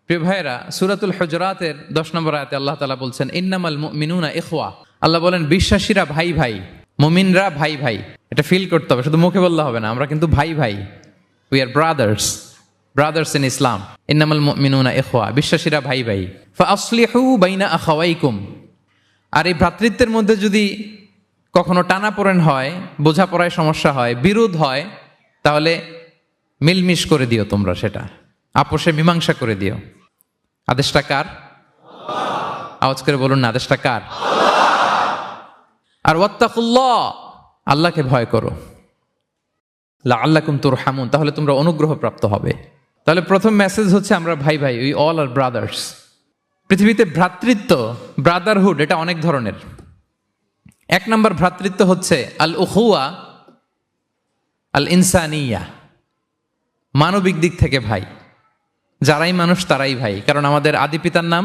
প্রিয় ভাইয়েরা, সূরাতুল হুজুরাতের 10 নম্বর আয়াতে আল্লাহ তাআলা বলছেন ইন্নামাল মুমিনুনা ইখওয়া। আল্লাহ বলেন বিশ্বাসীরা ভাই ভাই, মুমিনরা ভাই ভাই। এটা ফিল করতে হবে, শুধু মুখে বললে হবে না। আমরা কিন্তু ভাই ভাই, উই আর ব্রাদার্স ইন ইসলাম। ইন্নামাল মুমিনুনা ইখওয়া, বিশ্বাসীরা ভাই ভাই। ফাআসলিহু বাইনা আখাওয়াইকুম। আর এই ভ্রাতৃত্বের মধ্যে যদি কখনো টানাপোড়েন হয়, বোঝাপড়ায় সমস্যা হয়, বিরোধ হয়, তাহলে মিলমিশ করে দিও, তোমরা সেটা আপোষে মীমাংসা করে দিও। আদেশটা কার? আওয়াজ করে বলুন না, আদেশটা কার? আর ওয়াত্তাকুল্লাহ, আল্লাহকে ভয় করো। লাআল্লাকুম তুরহামুন, তাহলে তোমরা অনুগ্রহ প্রাপ্ত হবে। তাহলে প্রথম মেসেজ হচ্ছে আমরা ভাই ভাই, উই অল আর ব্রাদার্স। পৃথিবীতে ভ্রাতৃত্ব, ব্রাদারহুড, এটা অনেক ধরনের। এক নম্বর ভ্রাতৃত্ব হচ্ছে আল উখুয়া আল ইনসানিয়া, মানবিক দিক থেকে ভাই। যারাই মানুষ তারাই ভাই, কারণ আমাদের আদি পিতার নাম,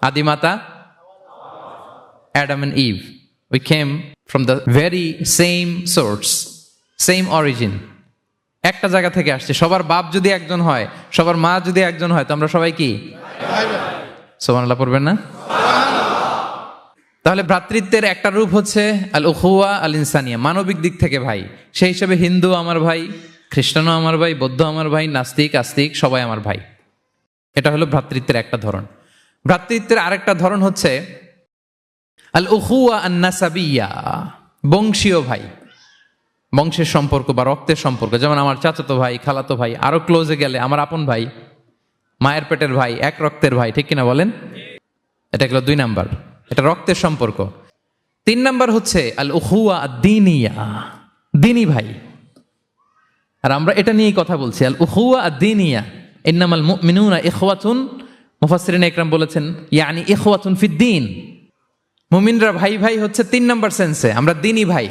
আদিমাতা Adam and Eve. We came from the very same source, same origin. একটা জায়গা থেকে আসছে। সবার বাপ যদি একজন হয়, সবার মা যদি একজন হয়, তো আমরা সবাই কি? সুবহানাল্লাহ পড়বেন না? তাহলে ভ্রাতৃত্বের একটা রূপ হচ্ছে আল উখুয়া আল ইনসানিয়া, মানবিক দিক থেকে ভাই। সেই হিসেবে হিন্দু আমার ভাই, খ্রিস্টানও আমার ভাই, বৌদ্ধ আমার ভাই, নাস্তিক আস্তিক সবাই আমার ভাই। এটা হলো ভ্রাতৃত্বের একটা ধরন। ভ্রাতৃত্বের আরেকটা ধরন হচ্ছে আল উখুয়া আন নাসাবিয়া, বংশীয় ভাই, বংশের সম্পর্ক বা রক্তের সম্পর্ক। যেমন আমার চাচাতো ভাই, খালাতো ভাই, আরো ক্লোজে গেলে আমার আপন ভাই, মায়ের পেটের ভাই, এক রক্তের ভাই, ঠিক কিনা বলেন? এটা গেল 2 নাম্বার, এটা রক্তের সম্পর্ক। 3 নাম্বার হচ্ছে আল উখুয়া আদ-দীনিয়া, দ্বীনি ভাই। আর আমরা এটা নিয়েই কথা বলছি, আল উখুয়া আদ-দীনিয়া। ইন্নামাল মুমিনুনা ইখওয়াতুন, মুফাসসিরিন ইকরাম বলেছেন ইয়ানি ইখওয়াতুন ফিদ-দীন। মুমিনরা ভাই ভাই হচ্ছে 3 নাম্বার সেন্সে, আমরা দ্বীনি ভাই।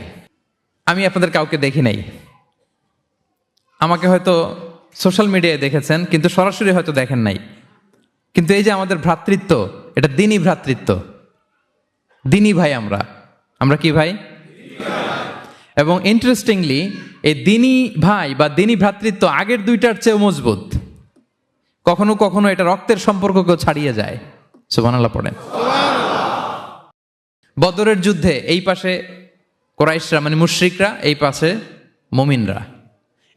আমি আপনাদের কাউকে দেখি নাই, আমাকে হয়তো সোশ্যাল মিডিয়ায় দেখেছেন, কিন্তু সরাসরি হয়তো দেখেন নাই। কিন্তু এই যে আমাদের ভ্রাতৃত্ব, এটা দ্বীনি ভ্রাতৃত্ব, দ্বীনি ভাই। আমরা কি ভাই? এবং ইন্টারেস্টিংলি এই দ্বীনি ভাই বা দ্বীনি ভ্রাতৃত্ব আগের 2টার চেয়েও মজবুত। কখনো কখনো এটা রক্তের সম্পর্ককেও ছাড়িয়ে যায়। সুবহানাল্লাহ পড়েন। বদরের যুদ্ধে এই পাশে কুরাইশরা মানে মুশরিকরা, এই পাশে মুমিনরা।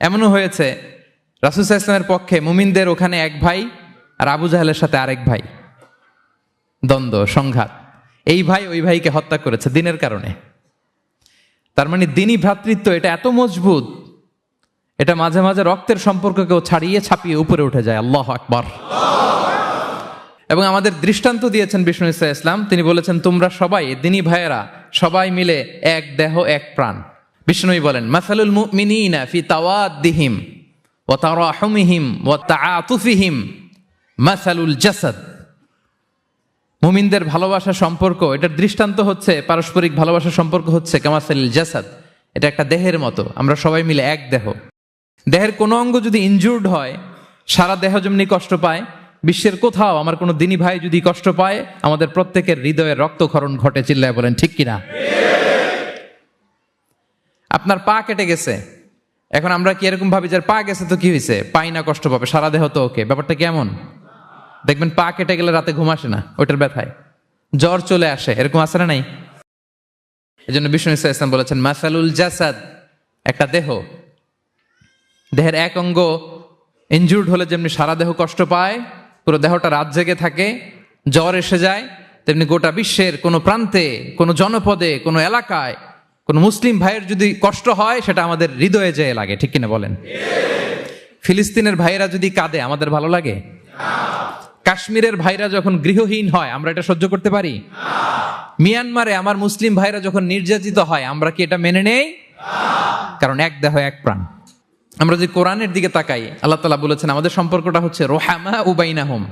এমনও হয়েছে রাসূল সাল্লাল্লাহু আলাইহি ওয়াসাল্লামের পক্ষে মুমিনদের ওখানে এক ভাই, আর আবু জাহেলের সাথে আরেক ভাই, দ্বন্দ্ব সংঘাত। এই ভাই ওই ভাইকে হত্যা করেছে দ্বীনের কারণে। তার মানে দ্বীনি ভ্রাতৃত্ব এটা এত মজবুত, এটা মাঝে মাঝে রক্তের সম্পর্ককেও ছাড়িয়ে ছাপিয়ে উপরে উঠে যায়। আল্লাহু আকবার। এবং আমাদের দৃষ্টান্ত দিয়েছেন বিষ্ণু ইসলাম। তিনি বলেছেন তোমরা সবাই দ্বীনি ভাইয়েরা, সবাই মিলে এক দেহ এক প্রাণ। বিষ্ণুই বলেন মাসালুল মুমিনিনা ফি তাওয়াদ্দিহিম ওয়া তারাহুমিহিম ওয়া তাআতুফিহিম মাসালুল জাসাদ। মুমিনদের ভালোবাসা সম্পর্ক, এটার দৃষ্টান্ত হচ্ছে, পারস্পরিক ভালোবাসা সম্পর্ক হচ্ছে কামাসালিল জাসাদ, এটা একটা দেহের মতো। আমরা সবাই মিলে এক দেহ। দেহের কোনো অঙ্গ যদি ইনজুর্ড হয়, সারা দেহ যেমনি কষ্ট পায়, বিশ্বের কোথাও আমার কোনো দ্বীনি ভাই যদি কষ্ট পায়, আমাদের প্রত্যেকের হৃদয়ের রক্তক্ষরণ ঘটে। চিল্লায় বলেন ঠিক কিনা? আপনার পা কেটে গেছে, এখন আমরা কি এরকম ভাবি যে পা গেছে তো কি হয়েছে, পাই না, কষ্ট পাবে, সারা দেহ তো ওকে। ব্যাপারটা কেমন? দেখবেন পা কেটে গেলে রাতে ঘুম আসে না, ওইটার ব্যথায় জ্বর চলে আসে, এরকম আসে না নাই? এই জন্য বিষ্ণু ইসলাম বলেছেন মাসালুল জাসাদ, একটা দেহ, দেহের এক অঙ্গ ইনজুর্ড হলে যেমনি সারা দেহ কষ্ট পায়, পুরো দেহটা রাত জেগে থাকে, জ্বর এসে যায়, তেমনি গোটা বিশ্বের কোনো প্রান্তে, কোনো জনপদে, কোনো এলাকায় কোনো মুসলিম ভাইয়ের যদি কষ্ট হয়, সেটা আমাদের হৃদয়ে যেয়ে লাগে। ঠিক কিনা বলেন? ফিলিস্তিনের ভাইয়েরা যদি কাঁদে, আমাদের ভালো লাগে? কাশ্মীরের ভাইরা যখন গৃহহীন হয়, আমরা এটা সহ্য করতে পারি? মিয়ানমারে আমার মুসলিম ভাইরা যখন নির্যাতিত হয়, আমরা কি এটা মেনে নেই? কারণ এক দেহ এক প্রাণ। আমরা যদি কোরআনের দিকে তাকাই, আল্লাহ তাআলা বলেছেন আমাদের সম্পর্কটা হচ্ছে রোহামা উবাইনাহুম।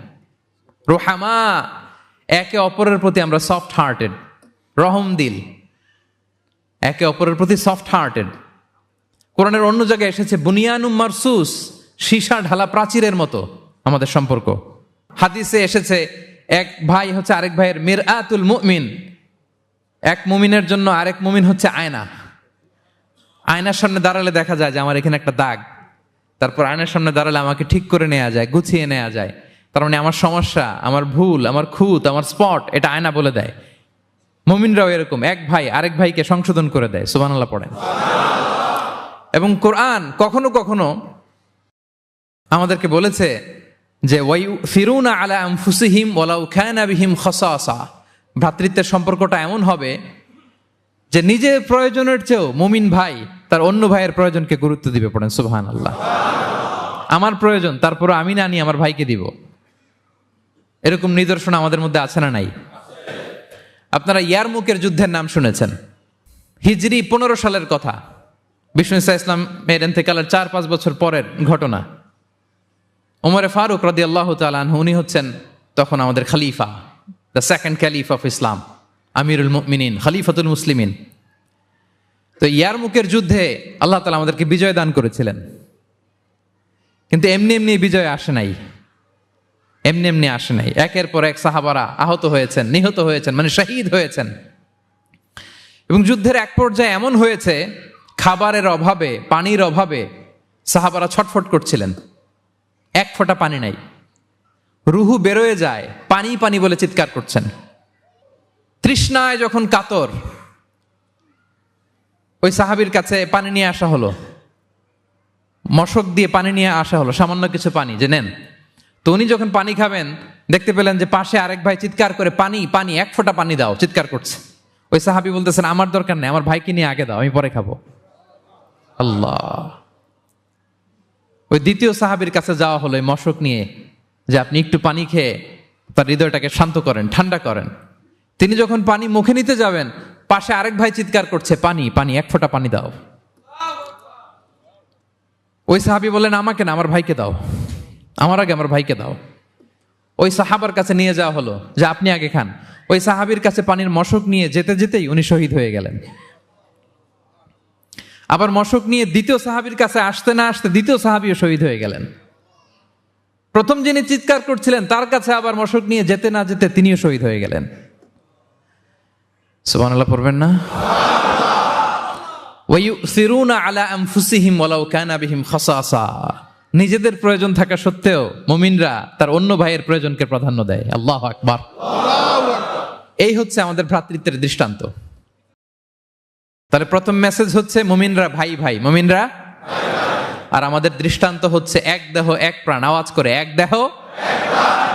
রোহামা, একে অপরের প্রতি আমরা সফট হার্টেড, রহম দিল, একে অপরের প্রতি সফট হার্টেড। কোরআনের অন্য জায়গায় এসেছে বুনিয়ানুম মারসুস, সীসা ঢালা প্রাচীরের মতো আমাদের সম্পর্ক। হাদিসে এসেছে এক ভাই হচ্ছে আরেক ভাইয়ের মিরআতুল মুমিন, এক মুমিনের জন্য আরেক মুমিন হচ্ছে আয়না। আয়নার সামনে দাঁড়ালে দেখা যায় যে আমার এখানে একটা দাগ, তারপর আয়নার সামনে দাঁড়ালে আমাকে ঠিক করে নেওয়া যায়, গুছিয়ে নেওয়া যায়। তার মানে আমার সমস্যা, আমার ভুল, আমার খুঁত, আমার স্পট, এটা আয়না বলে দেয়। মুমিনরাও এরকম, এক ভাই আরেক ভাইকে সংশোধন করে দেয়। সুবহানাল্লাহ পড়েন। এবং কোরআন কখনো কখনো আমাদেরকে বলেছে যে ওয়ায়ুসিরুনা আলা আনফুসিহিম ওয়ালাউ কানা বিহিম খাসাসা, ভ্রাতৃত্বের সম্পর্কটা এমন হবে যে নিজের প্রয়োজনের চেয়েও মুমিন ভাই তার অন্য ভাইয়ের প্রয়োজনকে গুরুত্ব দিবে। পড়েন সুবহানাল্লাহ। আমার প্রয়োজন, তারপর আমি না নিয়ে আমার ভাইকে দিব। এরকম নিদর্শন আমাদের মধ্যে আছে না নাই? আপনারা ইয়ারমুকের যুদ্ধের নাম শুনেছেন, হিজরি 15 সালের কথা। বিষ্ণু ইসা ইসলামের ইন্তেকালের 4-5 বছর পরের ঘটনা। ওমরে ফারুক রাদিয়াল্লাহু তাআলা আনহু, উনি হচ্ছেন তখন আমাদের খলিফা, the second caliph of Islam, আমিরুল মুমিনিন, খলিফাতুল মুসলিমিন। তো ইয়ারমুকের যুদ্ধে আল্লাহ তাআলা আমাদেরকে বিজয় দান করেছিলেন। কিন্তু এমনি এমনি বিজয় আসে নাই, এমনি এমনি আসে নাই। একের পর এক সাহাবারা আহত হয়েছেন, নিহত হয়েছেন, মানে শহীদ হয়েছেন। এবং যুদ্ধের এক পর্যায়ে এমন হয়েছে, খাবারের অভাবে, পানির অভাবে সাহাবারা ছটফট করছিলেন। এক ফোঁটা পানি নাই, রুহু বেরোয় যায়, পানি পানি বলে চিৎকার করছেন। তৃষ্ণায় যখন কাতর, ওই সাহাবীর কাছে পানি নিয়ে আসা হলো, মশক দিয়ে পানি নিয়ে আসা হলো, সামান্য কিছু পানি, যে নেন। তো উনি যখন পানি খাবেন, দেখতে পেলেন যে পাশে আরেক ভাই চিৎকার করে পানি পানি, এক ফোঁটা পানি দাও, চিৎকার করছে। ওই সাহাবী বলতেছেন, আমার দরকার নেই, আমার ভাইকে নিয়ে আগে দাও, আমি পরে খাবো। আল্লাহ। ওই দ্বিতীয় সাহাবীর কাছে যাওয়া হলো এই মশক নিয়ে, যে আপনি একটু পানি খেয়ে তার হৃদয়টাকে শান্ত করেন, ঠান্ডা করেন। তিনি যখন পানি মুখে নিতে যাবেন, পাশে আরেক ভাই চিৎকার করছে, পানি পানি, এক ফোঁটা পানি দাও। ওই সাহাবী বললেন, আমাকে না, আমার ভাইকে দাও, আমার আগে আমার ভাইকে দাও। ওই সাহাবার কাছে নিয়ে যাওয়া হলো যে আপনি আগে খান। ওই সাহাবীর কাছে পানির মশক নিয়ে যেতে যেতেই উনি শহীদ হয়ে গেলেন। আবার মশক নিয়ে দ্বিতীয় সাহাবীর কাছে আসতে না আসতে দ্বিতীয় সাহাবীও শহীদ হয়ে গেলেন। প্রথম যিনি চিৎকার করছিলেন তার কাছে আবার মশক নিয়ে যেতে না যেতে তিনিও শহীদ হয়ে গেলেন। সুবহানাল্লাহ পড়বেন না? ওয়ায়ুসিরুনা আলা আনফুসিহিম ওয়ালাউ কানা বিহিম খাসাসা, নিজেদের প্রয়োজন থাকা সত্ত্বেও মুমিনরা তার অন্য ভাইয়ের প্রয়োজনকে প্রাধান্য দেয়। আল্লাহু আকবার। এই হচ্ছে আমাদের ভ্রাতৃত্বের দৃষ্টান্ত। তাহলে প্রথম মেসেজ হচ্ছে মুমিনরা ভাই ভাই, মুমিনরা আর আমাদের দৃষ্টান্ত হচ্ছে এক দেহ এক প্রাণ। আওয়াজ করে, এক দেহ এক প্রাণ।